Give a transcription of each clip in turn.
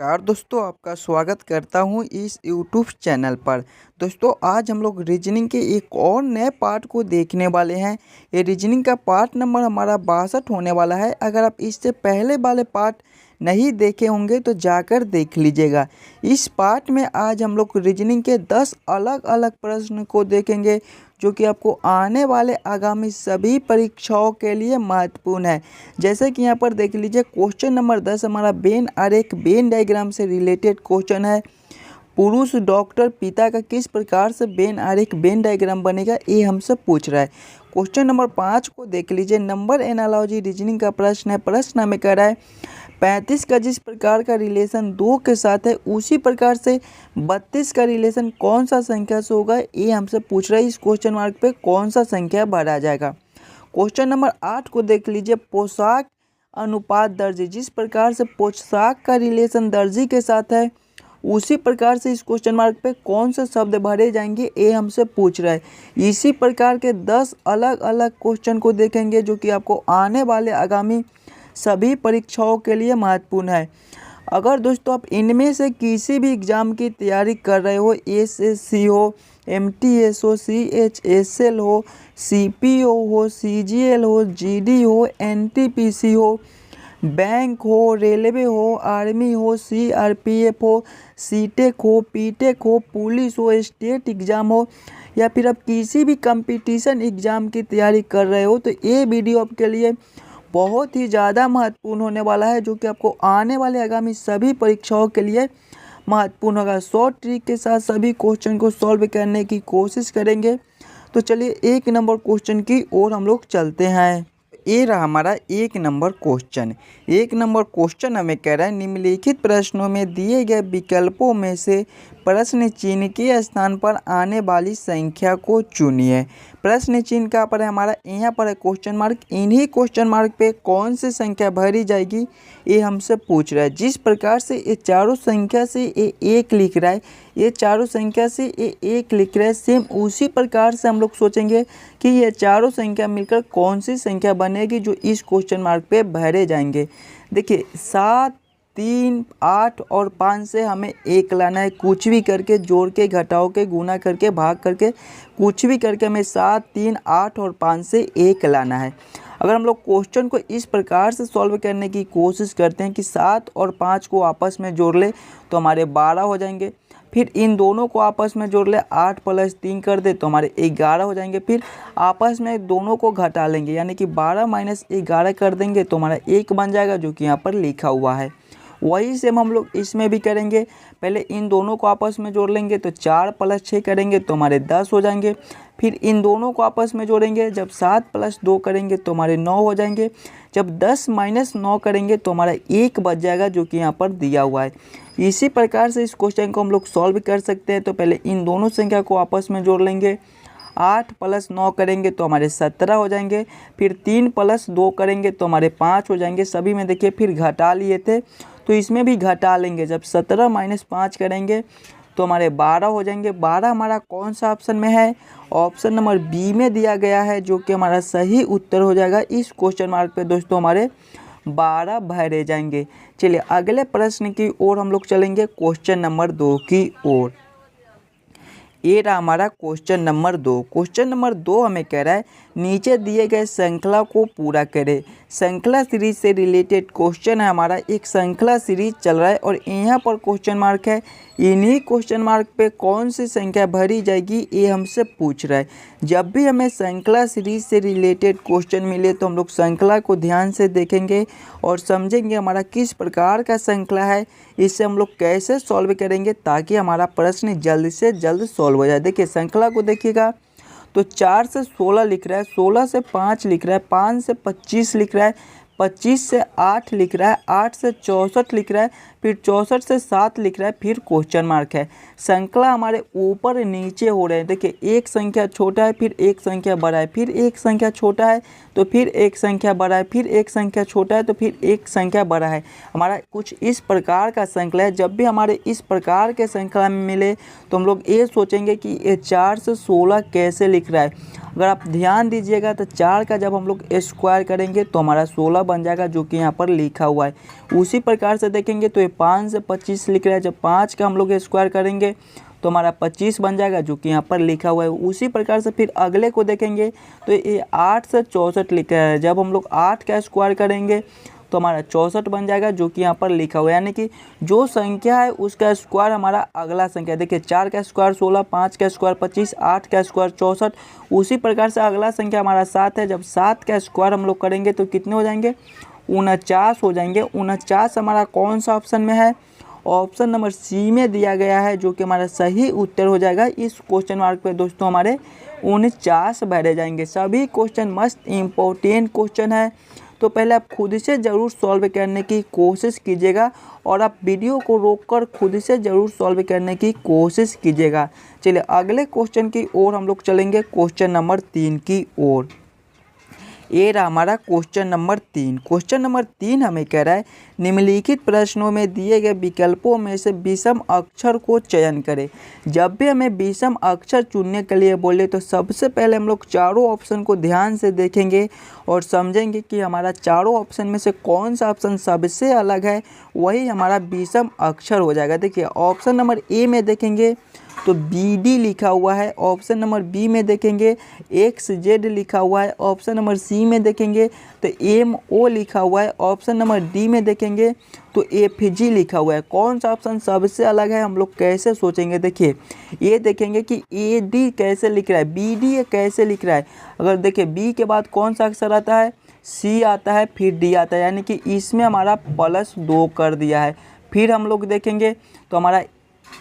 नमस्कार दोस्तों, आपका स्वागत करता हूं इस यूट्यूब चैनल पर। दोस्तों, आज हम लोग रीजनिंग के एक और नए पार्ट को देखने वाले हैं। ये रीजनिंग का पार्ट नंबर हमारा 62 होने वाला है। अगर आप इससे पहले वाले पार्ट नहीं देखे होंगे तो जाकर देख लीजिएगा। इस पार्ट में आज हम लोग रीजनिंग के 10 अलग अलग प्रश्न को देखेंगे जो कि आपको आने वाले आगामी सभी परीक्षाओं के लिए महत्वपूर्ण है। जैसे कि यहाँ पर देख लीजिए, क्वेश्चन नंबर 10 हमारा वेन आरेख वेन डायग्राम से रिलेटेड क्वेश्चन है। पुरुष डॉक्टर पिता का किस प्रकार से वेन आरेख वेन डायग्राम बनेगा, ये हमसे पूछ रहा है। क्वेश्चन नंबर 5 को देख लीजिए, नंबर एनालॉजी रीजनिंग का प्रश्न है। प्रश्न हमें कह रहा है 35 का जिस प्रकार का रिलेशन 2 के साथ है उसी प्रकार से 32 का रिलेशन कौन सा संख्या से होगा, ये हमसे पूछ रहा है। इस क्वेश्चन मार्क पे कौन सा संख्या भरा जाएगा। क्वेश्चन नंबर 8 को देख लीजिए, पोशाक अनुपात दर्जी, जिस प्रकार से पोशाक का रिलेशन दर्जी के साथ है उसी प्रकार से इस क्वेश्चन मार्क पे कौन से शब्द भरे जाएंगे, ये हमसे पूछ रहा है। इसी प्रकार के 10 अलग अलग क्वेश्चन को देखेंगे जो कि आपको आने वाले आगामी सभी परीक्षाओं के लिए महत्वपूर्ण है। अगर दोस्तों आप इनमें से किसी भी एग्ज़ाम की तैयारी कर रहे हो, एसएससी हो, एमटीएस हो, सीएचएसएल हो, सीपीओ हो, सीजीएल हो, जीडी हो, एनटीपीसी हो, बैंक हो, रेलवे हो, आर्मी हो, सीआरपीएफ हो, सीटेक हो, पीटेक हो, पुलिस हो, स्टेट एग्ज़ाम हो, या फिर आप किसी भी कंपटीशन एग्ज़ाम की तैयारी कर रहे हो, तो ये वीडियो आपके लिए बहुत ही ज़्यादा महत्वपूर्ण होने वाला है जो कि आपको आने वाले आगामी सभी परीक्षाओं के लिए महत्वपूर्ण होगा। शॉर्ट ट्रिक के साथ सभी क्वेश्चन को सॉल्व करने की कोशिश करेंगे। तो चलिए 1 नंबर क्वेश्चन की ओर हम लोग चलते हैं। ये रहा हमारा 1 नंबर क्वेश्चन। 1 नंबर क्वेश्चन हमें कह रहा है निम्नलिखित प्रश्नों में दिए गए विकल्पों में से प्रश्न चिन्ह के स्थान पर आने वाली संख्या को चुनिए। प्रश्न चिन्ह कहाँ पर है हमारा, यहाँ पर है क्वेश्चन मार्क। इन्हीं क्वेश्चन मार्क पे कौन सी संख्या भरी जाएगी, ये हमसे पूछ रहा है। जिस प्रकार से ये चारों संख्या से ये 1 लिख रहा है, ये चारों संख्या से ये 1 लिख रहा है, सेम उसी प्रकार से हम लोग सोचेंगे कि ये चारों संख्या मिलकर कौन सी संख्या बनेगी जो इस क्वेश्चन मार्क पे भरे जाएंगे। देखिए 7, 3, 8 और 5 से हमें 1 लाना है। कुछ भी करके, जोड़ के, घटाओ के, गुना करके, भाग करके, कुछ भी करके हमें 7, 3, 8 और 5 से 1 लाना है। अगर हम लोग क्वेश्चन को इस प्रकार से सॉल्व करने की कोशिश करते हैं कि 7 और 5 को आपस में जोड़ ले तो हमारे 12 हो जाएंगे। फिर इन दोनों को आपस में जोड़ ले, 8 + 3 कर दे तो हमारे 11 हो जाएंगे। फिर आपस में दोनों को घटा लेंगे, यानी कि 12 - 11 कर देंगे तो हमारा 1 बन जाएगा जो कि यहाँ पर लिखा हुआ है। वही सेम हम लोग इसमें भी करेंगे। पहले इन दोनों को आपस में जोड़ लेंगे तो 4 + 6 करेंगे तो हमारे 10 हो जाएंगे। फिर इन दोनों को आपस में जोड़ेंगे, जब 7 + 2 करेंगे तो हमारे 9 हो जाएंगे। जब 10 - 9 करेंगे तो हमारा 1 बच जाएगा जो कि यहाँ पर दिया हुआ है। इसी प्रकार से इस क्वेश्चन को हम लोग सॉल्व कर सकते हैं। तो पहले इन दोनों संख्या को आपस में जोड़ लेंगे, 8 + 9 करेंगे तो हमारे 17 हो जाएंगे। फिर 3 + 2 करेंगे तो हमारे 5 हो जाएंगे। सभी में देखिए फिर घटा लिए थे तो इसमें भी घटा लेंगे। जब 17 - 5 करेंगे तो हमारे 12 हो जाएंगे। 12 हमारा कौन सा ऑप्शन में है, ऑप्शन नंबर बी में दिया गया है जो कि हमारा सही उत्तर हो जाएगा। इस क्वेश्चन मार्क पे दोस्तों हमारे 12 भरे जाएंगे। चलिए अगले प्रश्न की ओर हम लोग चलेंगे, क्वेश्चन नंबर 2 की ओर। ये रहा हमारा क्वेश्चन नंबर 2। क्वेश्चन नंबर 2 हमें कह रहा है नीचे दिए गए श्रृंखला को पूरा करें। श्रृंखला सीरीज से रिलेटेड क्वेश्चन है हमारा। एक श्रृंखला सीरीज चल रहा है और यहाँ पर क्वेश्चन मार्क है। इन्हीं क्वेश्चन मार्क पे कौन सी संख्या भरी जाएगी, ये हमसे पूछ रहा है। जब भी हमें श्रृंखला सीरीज से रिलेटेड क्वेश्चन मिले तो हम लोग श्रृंखला को ध्यान से देखेंगे और समझेंगे हमारा किस प्रकार का श्रृंखला है, इससे हम लोग कैसे सॉल्व करेंगे ताकि हमारा प्रश्न जल्द से जल्द सॉल्व हो जाए। देखिए श्रृंखला को देखिएगा तो 4 से 16 लिख रहा है, 16 से 5 लिख रहा है, 5 से 25 लिख रहा है, 25 से 8 लिख रहा है, 8 से 64 लिख रहा है, फिर 64 से 7 लिख रहा है, फिर क्वेश्चन मार्क है। श्रृंखला हमारे ऊपर नीचे हो रहे हैं। देखिए एक संख्या छोटा है, फिर एक संख्या बड़ा है, फिर एक संख्या छोटा है तो फिर एक संख्या बड़ा है, फिर एक संख्या छोटा है तो फिर एक संख्या बड़ा है। हमारा कुछ इस प्रकार का श्रृंखला है। जब भी हमारे इस प्रकार के श्रृंखला में मिले तो हम लोग ये सोचेंगे कि ये 4 से 16 कैसे लिख रहा है। अगर आप ध्यान दीजिएगा तो 4 का जब हम लोग स्क्वायर करेंगे तो हमारा 16 बन जाएगा जो कि यहाँ पर लिखा हुआ है। उसी प्रकार से देखेंगे तो ये 5 से 25 लिख रहा है, जब 5 का हम लोग स्क्वायर करेंगे तो हमारा 25 बन जाएगा, जो कि यहाँ पर लिखा हुआ है। उसी प्रकार से फिर अगले को देखेंगे तो ये 8 से 64 लिखा है, जब हम लोग 8 का स्क्वायर करेंगे तो हमारा 64 बन जाएगा, जो कि यहाँ पर लिखा हुआ है। यानी कि जो संख्या है उसका स्क्वायर हमारा अगला संख्या, देखिए 4 का स्क्वायर 16, 5 का स्क्वायर 25, 8 का स्क्वायर 64। उसी प्रकार से अगला संख्या हमारा 7 है, जब 7 का स्क्वायर हम लोग करेंगे तो कितने हो जाएंगे, 49 हो जाएंगे। 49 हमारा कौन सा ऑप्शन में है, ऑप्शन नंबर सी में दिया गया है, जो कि हमारा सही उत्तर हो जाएगा। इस क्वेश्चन मार्क पे दोस्तों हमारे 49 भरे जाएंगे। सभी क्वेश्चन मस्त इम्पोर्टेंट क्वेश्चन है, तो पहले आप खुद से ज़रूर सॉल्व करने की कोशिश कीजिएगा और आप वीडियो को रोककर खुद से ज़रूर सॉल्व करने की कोशिश कीजिएगा। चलिए अगले क्वेश्चन की ओर हम लोग चलेंगे, क्वेश्चन नंबर 3 की ओर। ये रहा हमारा क्वेश्चन नंबर 3। क्वेश्चन नंबर 3 हमें कह रहा है निम्नलिखित प्रश्नों में दिए गए विकल्पों में से विषम अक्षर को चयन करें। जब भी हमें विषम अक्षर चुनने के लिए बोले तो सबसे पहले हम लोग चारों ऑप्शन को ध्यान से देखेंगे और समझेंगे कि हमारा चारों ऑप्शन में से कौन सा ऑप्शन सबसे अलग है, वही हमारा विषम अक्षर हो जाएगा। देखिए ऑप्शन नंबर ए में देखेंगे तो BD लिखा हुआ है, ऑप्शन नंबर बी में देखेंगे XZ लिखा हुआ है, ऑप्शन नंबर सी में देखेंगे तो MO लिखा हुआ है, ऑप्शन नंबर डी में देखेंगे तो FG लिखा हुआ है। कौन सा ऑप्शन सबसे अलग है हम लोग कैसे सोचेंगे, देखिए ये देखेंगे कि AD कैसे लिख रहा है, BD कैसे लिख रहा है। अगर देखिए बी के बाद कौन सा अक्षर आता है, C आता है, फिर D आता है, यानी कि इसमें हमारा +2 कर दिया है। फिर हम लोग देखेंगे तो हमारा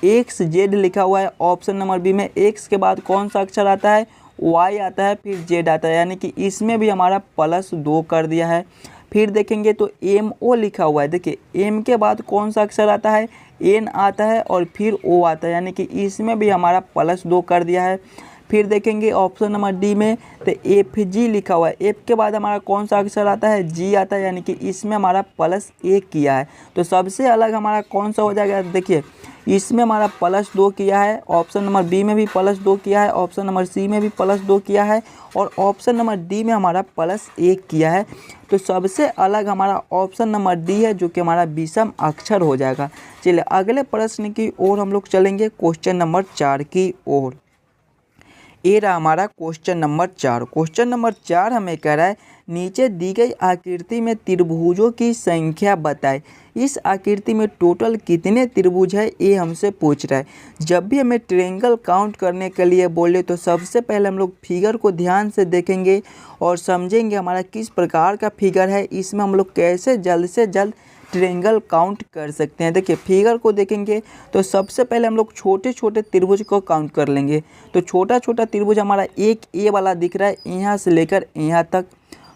XZ लिखा हुआ है, ऑप्शन नंबर बी में X के बाद कौन सा अक्षर आता है, Y आता है, फिर Z आता है, यानी कि इसमें भी हमारा +2 कर दिया है। फिर देखेंगे तो MO लिखा हुआ है, देखिए M के बाद कौन सा अक्षर आता है, N आता है और फिर O आता है, यानी कि इसमें भी हमारा +2 कर दिया है। फिर देखेंगे ऑप्शन नंबर डी में तो FG लिखा हुआ है, F के बाद हमारा कौन सा अक्षर आता है, G आता है, यानी कि इसमें हमारा +1 किया है। तो सबसे अलग हमारा कौन सा हो जाएगा, देखिए इसमें हमारा +2 किया है, ऑप्शन नंबर बी में भी +2 किया है, ऑप्शन नंबर सी में भी +2 किया है और ऑप्शन नंबर डी में हमारा +1 किया है। तो सबसे अलग हमारा ऑप्शन नंबर डी है, जो कि हमारा विषम अक्षर हो जाएगा। चलिए अगले प्रश्न की ओर हम लोग चलेंगे, क्वेश्चन नंबर 4 की ओर। ये रहा हमारा क्वेश्चन नंबर 4। क्वेश्चन नंबर 4 हमें कह रहा है नीचे दी गई आकृति में त्रिभुजों की संख्या बताएं। इस आकृति में टोटल कितने त्रिभुज है, ये हमसे पूछ रहा है। जब भी हमें ट्रायंगल काउंट करने के लिए बोले तो सबसे पहले हम लोग फिगर को ध्यान से देखेंगे और समझेंगे हमारा किस प्रकार का फिगर है, इसमें हम लोग कैसे जल्द से जल्द ट्रायंगल काउंट कर सकते हैं। देखिए फिगर को देखेंगे तो सबसे पहले हम लोग छोटे छोटे त्रिभुज को काउंट कर लेंगे। तो छोटा छोटा त्रिभुज हमारा एक ए वाला दिख रहा है यहाँ से लेकर यहाँ तक,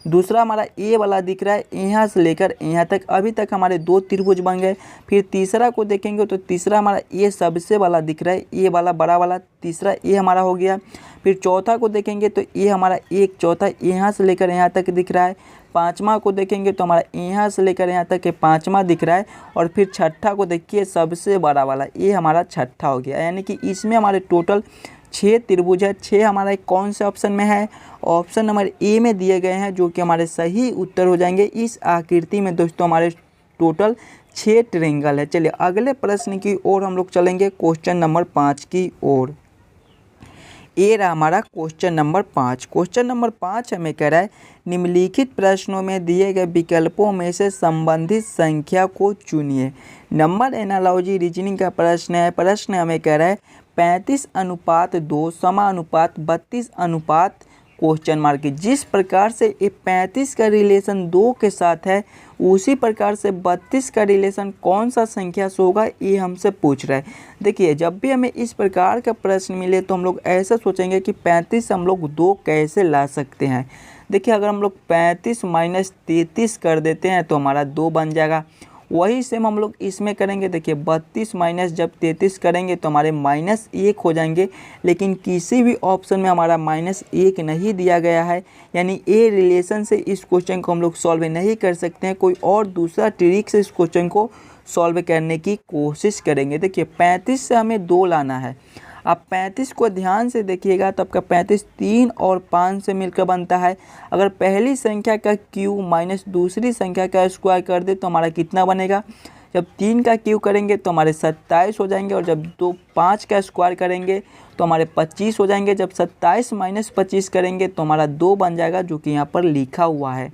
दूसरा हमारा ए वाला दिख रहा है यहाँ से लेकर यहाँ तक। अभी तक हमारे 2 त्रिभुज बन गए। फिर तीसरा को देखेंगे तो तीसरा हमारा ए सबसे वाला दिख रहा है, ए वाला बड़ा वाला, तीसरा ए हमारा हो गया। फिर चौथा को देखेंगे तो ए हमारा एक चौथा यहाँ से लेकर यहाँ तक दिख रहा है। पाँचवा को देखेंगे तो हमारा यहाँ से लेकर यहाँ तक के पाँचवा दिख रहा है। और फिर छठा को देखिए सबसे बड़ा वाला, ये हमारा छठा हो गया। यानी कि इसमें हमारे टोटल 6 त्रिभुज है। 6 हमारा कौन से ऑप्शन में है, ऑप्शन नंबर ए में दिए गए हैं, जो कि हमारे सही उत्तर हो जाएंगे। इस आकृति में दोस्तों हमारे टोटल 6 ट्रायंगल है। चलिए अगले प्रश्न की ओर हम लोग चलेंगे, क्वेश्चन नंबर 5 की ओर। ये रहा हमारा क्वेश्चन नंबर 5। क्वेश्चन नंबर 5 हमें कह रहा है निम्नलिखित प्रश्नों में दिए गए विकल्पों में से संबंधित संख्या को चुनिए। नंबर एनालॉजी रीजनिंग का प्रश्न है। प्रश्न हमें कह रहा है 35:2 समानुपात 32 क्वेश्चन मार्क। जिस प्रकार से ये 35 का रिलेशन 2 के साथ है, उसी प्रकार से 32 का रिलेशन कौन सा संख्या से होगा, ये हमसे पूछ रहा है। देखिए जब भी हमें इस प्रकार का प्रश्न मिले तो हम लोग ऐसा सोचेंगे कि 35 हम लोग 2 कैसे ला सकते हैं। देखिए अगर हम लोग 35 - 33 कर देते हैं तो हमारा 2 बन जाएगा। वही सेम हम लोग इसमें करेंगे। देखिए 32 माइनस जब 33 करेंगे तो हमारे -1 हो जाएंगे, लेकिन किसी भी ऑप्शन में हमारा -1 नहीं दिया गया है, यानी ए रिलेशन से इस क्वेश्चन को हम लोग सॉल्व नहीं कर सकते हैं। कोई और दूसरा ट्रिक से इस क्वेश्चन को सॉल्व करने की कोशिश करेंगे। देखिए 35 से हमें 2 लाना है। आप 35 को ध्यान से देखिएगा तो आपका 35 3 और 5 से मिलकर बनता है। अगर पहली संख्या का क्यूब माइनस दूसरी संख्या का स्क्वायर कर दे तो हमारा कितना बनेगा, जब 3 का क्यूब करेंगे तो हमारे 27 हो जाएंगे, और जब 5 का स्क्वायर करेंगे तो हमारे 25 हो जाएंगे। जब 27 माइनस 25 करेंगे तो हमारा 2 बन जाएगा, जो कि यहाँ पर लिखा हुआ है।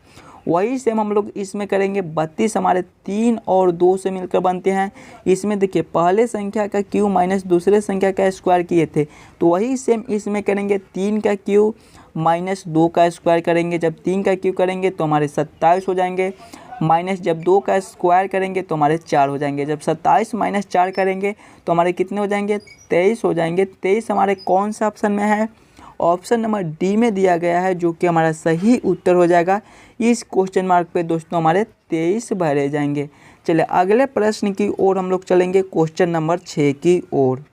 वही सेम हम लोग इसमें करेंगे। 32 हमारे 3 और 2 से मिलकर बनते हैं। इसमें देखिए पहले संख्या का क्यूब माइनस दूसरे संख्या का स्क्वायर किए थे, तो वही सेम इसमें करेंगे। 3 का क्यूब माइनस 2 का स्क्वायर करेंगे। जब 3 का क्यूब करेंगे तो हमारे 27 हो जाएंगे, माइनस जब 2 का स्क्वायर करेंगे तो हमारे 4 हो जाएंगे। जब 27 माइनस 4 करेंगे तो हमारे कितने हो जाएंगे, 23 हो जाएंगे। 23 हमारे कौन सा ऑप्शन में है, ऑप्शन नंबर डी में दिया गया है, जो कि हमारा सही उत्तर हो जाएगा। इस क्वेश्चन मार्क पे दोस्तों हमारे 23 भरे जाएंगे। चलिए अगले प्रश्न की ओर हम लोग चलेंगे, क्वेश्चन नंबर 6 की ओर।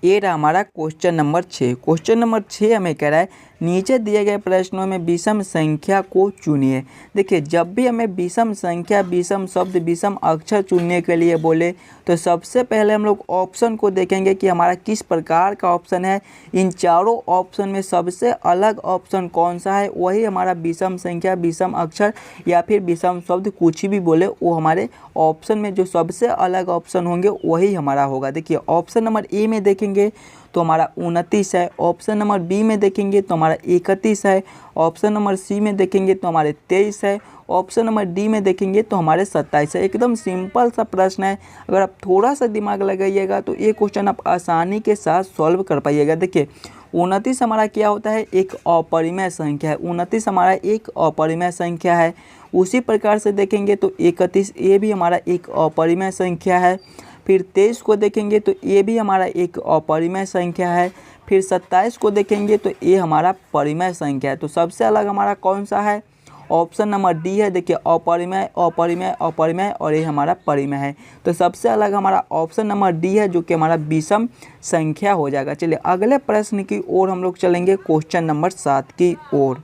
ये रहा हमारा क्वेश्चन नंबर 6। क्वेश्चन नंबर 6 हमें कह रहा है नीचे दिए गए प्रश्नों में विषम संख्या को चुनिए। देखिए जब भी हमें विषम संख्या, विषम शब्द, विषम अक्षर चुनने के लिए बोले तो सबसे पहले हम लोग ऑप्शन को देखेंगे कि हमारा किस प्रकार का ऑप्शन है। इन चारों ऑप्शन में सबसे अलग ऑप्शन कौन सा है, वही हमारा विषम संख्या, विषम अक्षर या फिर विषम शब्द, कुछ भी बोले वो हमारे ऑप्शन में जो सबसे अलग ऑप्शन होंगे वही हमारा होगा। देखिए ऑप्शन नंबर ए में देखेंगे तो हमारा 29 है, ऑप्शन नंबर बी में देखेंगे तो हमारा 31 है, ऑप्शन नंबर सी में देखेंगे तो हमारे 23 है, ऑप्शन नंबर डी में देखेंगे तो हमारे 27 है। एकदम सिंपल सा प्रश्न है, अगर आप थोड़ा सा दिमाग लगाइएगा तो ये क्वेश्चन आप आसानी के साथ सॉल्व कर पाइएगा। देखिए 29 हमारा क्या होता है, एक अपरिमेय संख्या है। 29 हमारा एक अपरिमेय संख्या है। उसी प्रकार से देखेंगे तो 31 ये भी हमारा एक अपरिमेय संख्या है। फिर 23 को देखेंगे तो ये भी हमारा एक अपरिमेय संख्या है। फिर 27 को देखेंगे तो ये हमारा परिमेय संख्या है। तो सबसे अलग हमारा कौन सा है, ऑप्शन नंबर डी है। देखिए अपरिमेय, अपरिमेय, अपरिमेय और ये हमारा परिमेय है। तो सबसे अलग हमारा ऑप्शन नंबर डी है, जो कि हमारा विषम संख्या हो जाएगा। चलिए अगले प्रश्न की ओर हम लोग चलेंगे, क्वेश्चन नंबर 7 की ओर।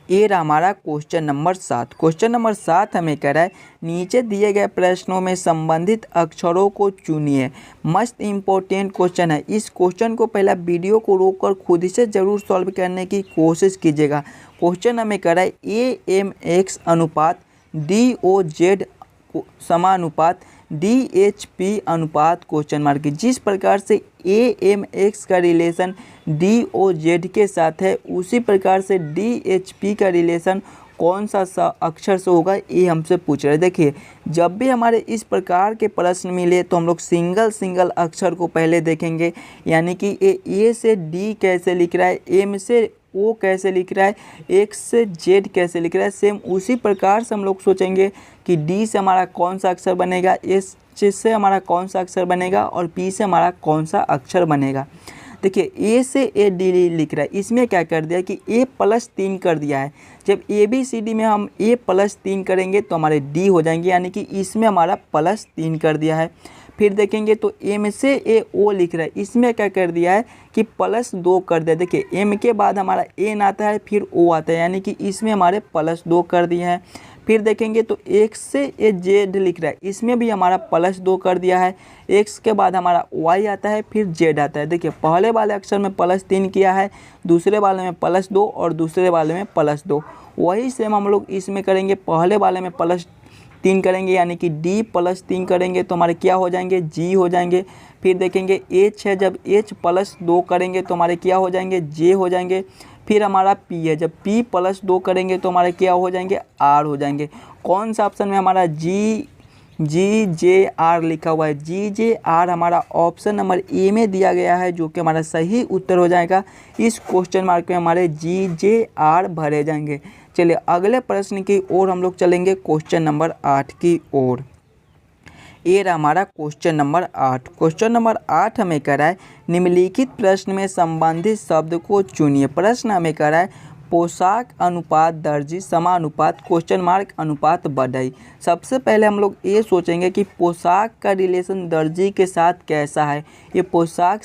ये रहा हमारा क्वेश्चन नंबर 7। क्वेश्चन नंबर 7 हमें कह रहा है नीचे दिए गए प्रश्नों में संबंधित अक्षरों को चुनिए। मस्त इम्पोर्टेंट क्वेश्चन है। इस क्वेश्चन को पहला वीडियो को रोककर खुद से ज़रूर सॉल्व करने की कोशिश कीजिएगा। क्वेश्चन हमें कह रहा है AMX अनुपात DOZ समानुपात DHP अनुपात क्वेश्चन मार्क। जिस प्रकार से AMX का रिलेशन DOZ के साथ है, उसी प्रकार से DHP का रिलेशन कौन सा अक्षर से होगा, ये हमसे पूछ रहे हैं। देखिए जब भी हमारे इस प्रकार के प्रश्न मिले तो हम लोग सिंगल सिंगल अक्षर को पहले देखेंगे, यानी कि A से D कैसे लिख रहा है, M से O कैसे लिख रहा है, X से Z कैसे लिख रहा है। सेम उसी प्रकार से हम लोग सोचेंगे कि D से हमारा कौन सा अक्षर बनेगा, S से हमारा कौन सा अक्षर बनेगा और P से हमारा कौन सा अक्षर बनेगा। देखिए A से AD लिख रहा है, इसमें क्या कर दिया कि A+3 कर दिया है। जब ABCD में हम A+3 करेंगे तो हमारे D हो जाएंगे, यानी कि इसमें हमारा +3 कर दिया है। फिर देखेंगे तो M से AO लिख रहा है, इसमें क्या कर दिया है कि +2 कर दिया। देखिए M के बाद हमारा N आता है, फिर O आता है, यानी कि इसमें हमारे +2 कर दिए हैं। फिर देखेंगे तो X से Z लिख रहा है, इसमें भी हमारा +2 कर दिया है। X के बाद हमारा Y आता है, फिर Z आता है। देखिए पहले वाले अक्षर में +3 किया है, दूसरे वाले में +2 और दूसरे वाले में +2। वही सेम हम लोग इसमें करेंगे। पहले वाले में +3 करेंगे, यानी कि D+3 करेंगे तो हमारे क्या हो जाएंगे, G हो जाएंगे। फिर देखेंगे H है, जब H+2 करेंगे तो हमारे क्या हो जाएंगे, J हो जाएंगे। फिर हमारा P है, जब P+2 करेंगे तो हमारे क्या हो जाएंगे, R हो जाएंगे। कौन सा ऑप्शन में हमारा GJR लिखा हुआ है, GJR हमारा ऑप्शन नंबर ए में दिया गया है, जो कि हमारा सही उत्तर हो जाएगा। इस क्वेश्चन मार्क में हमारे GJR भरे जाएंगे। चलिए अगले प्रश्न की ओर हम लोग चलेंगे, क्वेश्चन नंबर 8 की ओर। ये रहा हमारा क्वेश्चन नंबर 8। क्वेश्चन नंबर 8 हमें कह रहा है निम्नलिखित प्रश्न में संबंधित शब्द को चुनिए। प्रश्न हमें कह रहा है पोशाक अनुपात दर्जी समानुपात क्वेश्चन मार्क अनुपात बढ़ई। सबसे पहले हम लोग ये सोचेंगे कि पोशाक का रिलेशन दर्जी के साथ कैसा है। ये पोशाक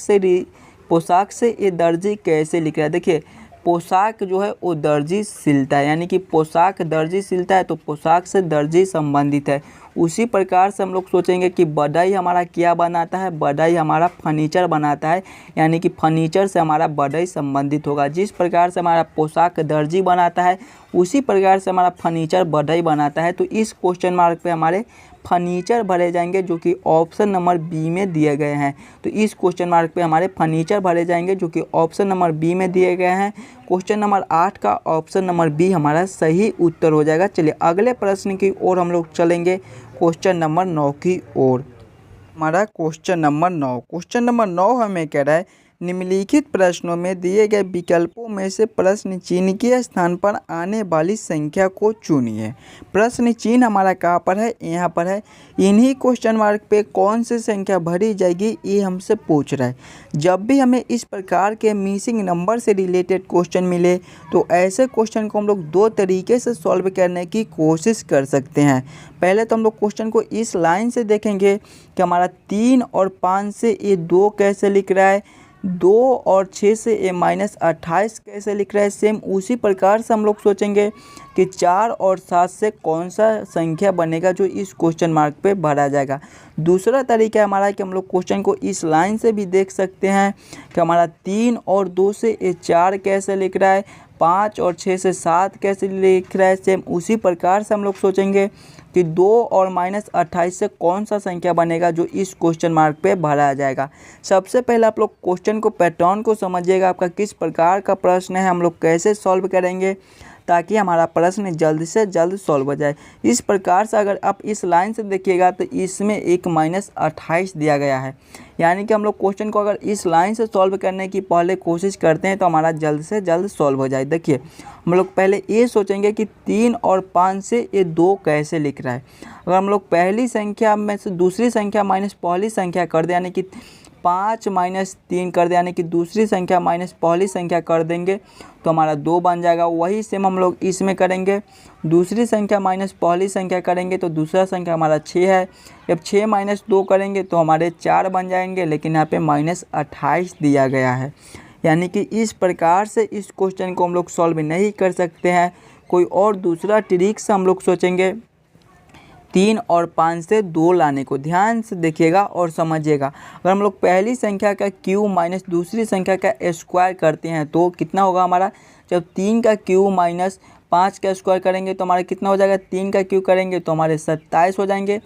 से ये दर्जी कैसे लिख रहा है। देखिए पोशाक जो है वो दर्जी सिलता है, यानी कि पोशाक दर्जी सिलता है तो पोशाक से दर्जी संबंधित है। उसी प्रकार से हम लोग सोचेंगे कि बढ़ई हमारा क्या बनाता है, बढ़ई हमारा फर्नीचर बनाता है, यानी कि फर्नीचर से हमारा बढ़ई संबंधित होगा। जिस प्रकार से हमारा पोशाक दर्जी बनाता है, उसी प्रकार से हमारा फर्नीचर बढ़ई बनाता है। तो इस क्वेश्चन मार्क पे हमारे फर्नीचर भरे जाएंगे जो कि ऑप्शन नंबर बी में दिए गए हैं। तो इस क्वेश्चन मार्क पे हमारे फर्नीचर भरे जाएंगे जो कि ऑप्शन नंबर बी में दिए गए हैं। क्वेश्चन नंबर 8 का ऑप्शन नंबर बी हमारा सही उत्तर हो जाएगा। चलिए अगले प्रश्न की ओर हम लोग चलेंगे, क्वेश्चन नंबर 9 की ओर। हमारा क्वेश्चन नंबर 9 हमें कह रहा है निम्नलिखित प्रश्नों में दिए गए विकल्पों में से प्रश्न चिन्ह के स्थान पर आने वाली संख्या को चुनिए। प्रश्न चिन्ह हमारा कहाँ पर है, यहाँ पर है। इन्हीं क्वेश्चन मार्क पे कौन सी संख्या भरी जाएगी ये हमसे पूछ रहा है। जब भी हमें इस प्रकार के मिसिंग नंबर से रिलेटेड क्वेश्चन मिले तो ऐसे क्वेश्चन को हम लोग दो तरीके से सॉल्व करने की कोशिश कर सकते हैं। पहले तो हम लोग क्वेश्चन को इस लाइन से देखेंगे कि हमारा 3 और 5 से ये 2 कैसे लिख रहा है, 2 और 6 से ये -28 कैसे लिख रहा है। सेम उसी प्रकार से हम लोग सोचेंगे कि 4 और 7 से कौन सा संख्या बनेगा जो इस क्वेश्चन मार्क पे भरा जाएगा। दूसरा तरीका हमारा कि हम लोग क्वेश्चन को इस लाइन से भी देख सकते हैं कि हमारा 3 और 2 से ये 4 कैसे लिख रहा है, 5 और 6 से 7 कैसे लिख रहा है। सेम उसी प्रकार से हम लोग सोचेंगे कि 2 और -28 से कौन सा संख्या बनेगा जो इस क्वेश्चन मार्क पे भरा जाएगा। सबसे पहले आप लोग क्वेश्चन को पैटर्न को समझिएगा, आपका किस प्रकार का प्रश्न है, हम लोग कैसे सॉल्व करेंगे ताकि हमारा प्रश्न जल्द से जल्द सॉल्व हो जाए। इस प्रकार से अगर आप इस लाइन से देखिएगा तो इसमें एक -28 दिया गया है, यानी कि हम लोग क्वेश्चन को अगर इस लाइन से सॉल्व करने की पहले कोशिश करते हैं तो हमारा जल्द से जल्द सॉल्व हो जाए। देखिए हम लोग पहले ये सोचेंगे कि 3 और 5 से ये 2 कैसे लिख रहा है। अगर हम लोग पहली संख्या में से दूसरी संख्या माइनस पहली संख्या कर दें, यानी कि 5 - 3 कर दें, यानी कि दूसरी संख्या माइनस पहली संख्या कर देंगे तो हमारा 2 बन जाएगा। वही सेम हम लोग इसमें करेंगे, दूसरी संख्या माइनस पहली संख्या करेंगे तो दूसरा संख्या हमारा 6 है। जब 6 - 2 करेंगे तो हमारे 4 बन जाएंगे, लेकिन यहाँ पे -28 दिया गया है। यानी कि इस प्रकार से इस क्वेश्चन को हम लोग सॉल्व नहीं कर सकते हैं। कोई और दूसरा ट्रिक से हम लोग सोचेंगे 3 और 5 से 2 लाने को। ध्यान से देखिएगा और समझिएगा। अगर हम लोग पहली संख्या का क्यूब माइनस दूसरी संख्या का स्क्वायर करते हैं तो कितना होगा हमारा, जब 3 का क्यूब माइनस 5 का स्क्वायर करेंगे तो हमारा कितना हो जाएगा, 3 का क्यूब करेंगे तो हमारे 27 हो जाएंगे,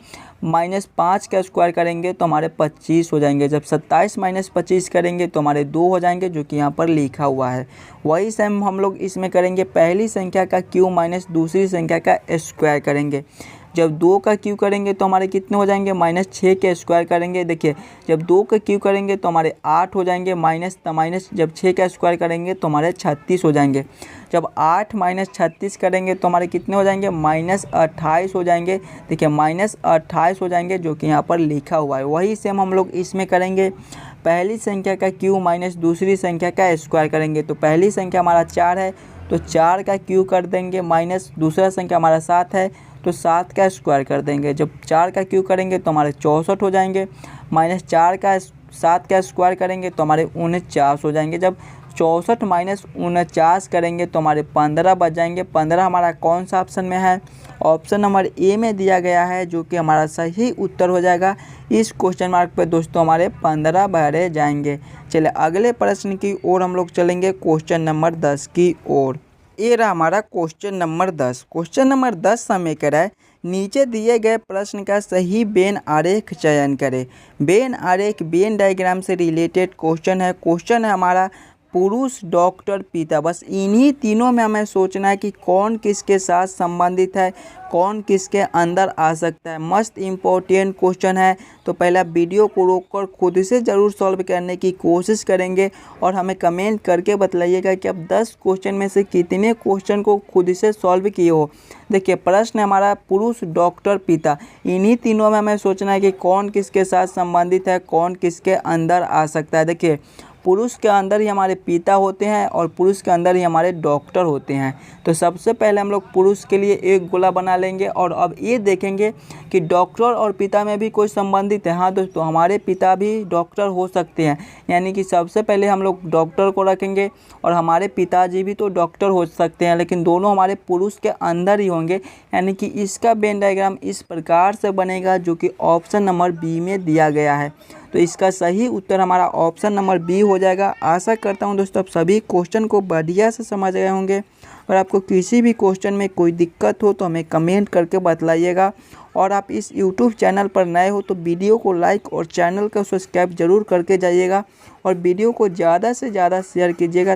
-5 का स्क्वायर करेंगे तो हमारे 25 हो जाएंगे। जब 27 - 25 करेंगे तो हमारे 2 हो जाएंगे, जो कि यहाँ पर लिखा हुआ है। वही सेम हम लोग इसमें करेंगे, पहली संख्या का क्यूब माइनस दूसरी संख्या का स्क्वायर करेंगे। जब 2 का क्यूब करेंगे तो हमारे कितने हो जाएंगे, -6 के स्क्वायर करेंगे। देखिए जब 2 का क्यूब करेंगे तो हमारे 8 हो जाएंगे, माइनस जब 6 का स्क्वायर करेंगे तो हमारे 36 हो जाएंगे। जब 8 - 36 करेंगे तो हमारे कितने हो जाएंगे, -28 हो जाएंगे। देखिए -28 हो जाएंगे, जो कि यहाँ पर लिखा हुआ है। वही सेम हम लोग इसमें करेंगे, पहली संख्या का क्यूब माइनस दूसरी संख्या का स्क्वायर करेंगे। तो पहली संख्या हमारा 4 है तो 4 का क्यूब कर देंगे, माइनस दूसरा संख्या हमारा 7 है तो 7 का स्क्वायर कर देंगे। जब 4 का क्यूब करेंगे तो हमारे 64 हो जाएंगे, माइनस 4 का 7 का स्क्वायर करेंगे तो हमारे 49 हो जाएंगे। जब 64 - 49 करेंगे तो हमारे 15 बच जाएंगे। 15 हमारा कौन सा ऑप्शन में है, ऑप्शन नंबर ए में दिया गया है, जो कि हमारा सही उत्तर हो जाएगा। इस क्वेश्चन मार्क पे दोस्तों हमारे 15 भरे जाएंगे। चलिए अगले प्रश्न की ओर हम लोग चलेंगे, क्वेश्चन नंबर 10 की ओर। ये रहा हमारा क्वेश्चन नंबर 10। क्वेश्चन नंबर 10 हमें कह रहा है नीचे दिए गए प्रश्न का सही वेन आरेख चयन करें। वेन आरेख वेन डायग्राम से रिलेटेड क्वेश्चन है। क्वेश्चन है हमारा पुरुष, डॉक्टर, पिता। बस इन्हीं तीनों में हमें सोचना है कि कौन किसके साथ संबंधित है, कौन किसके अंदर आ सकता है। मस्त इम्पोर्टेंट क्वेश्चन है, तो पहला वीडियो को रोककर खुद से ज़रूर सॉल्व करने की कोशिश करेंगे और हमें कमेंट करके बतलाइएगा कि आप 10 क्वेश्चन में से कितने क्वेश्चन को खुद से सॉल्व किए हो। देखिए प्रश्न हमारा पुरुष, डॉक्टर, पिता, इन्हीं तीनों में हमें सोचना है कि कौन किसके साथ संबंधित है, कौन किसके अंदर आ सकता है। देखिए पुरुष के अंदर ही हमारे पिता होते हैं और पुरुष के अंदर ही हमारे डॉक्टर होते हैं। तो सबसे पहले हम लोग पुरुष के लिए एक गोला बना लेंगे और अब ये देखेंगे कि डॉक्टर और पिता में भी कोई संबंधित है। हाँ दोस्तों, हमारे पिता भी डॉक्टर हो सकते हैं, यानी कि सबसे पहले हम लोग डॉक्टर को रखेंगे और हमारे पिताजी भी तो डॉक्टर हो सकते हैं, लेकिन दोनों हमारे पुरुष के अंदर ही होंगे। यानी कि इसका वेन डायग्राम इस प्रकार से बनेगा, जो कि ऑप्शन नंबर बी में दिया गया है। तो इसका सही उत्तर हमारा ऑप्शन नंबर बी हो जाएगा। आशा करता हूं दोस्तों आप सभी क्वेश्चन को बढ़िया से समझ गए होंगे। अगर आपको किसी भी क्वेश्चन में कोई दिक्कत हो तो हमें कमेंट करके बतलाइएगा और आप इस यूट्यूब चैनल पर नए हो तो वीडियो को लाइक और चैनल को सब्सक्राइब जरूर करके जाइएगा और वीडियो को ज़्यादा से ज़्यादा शेयर कीजिएगा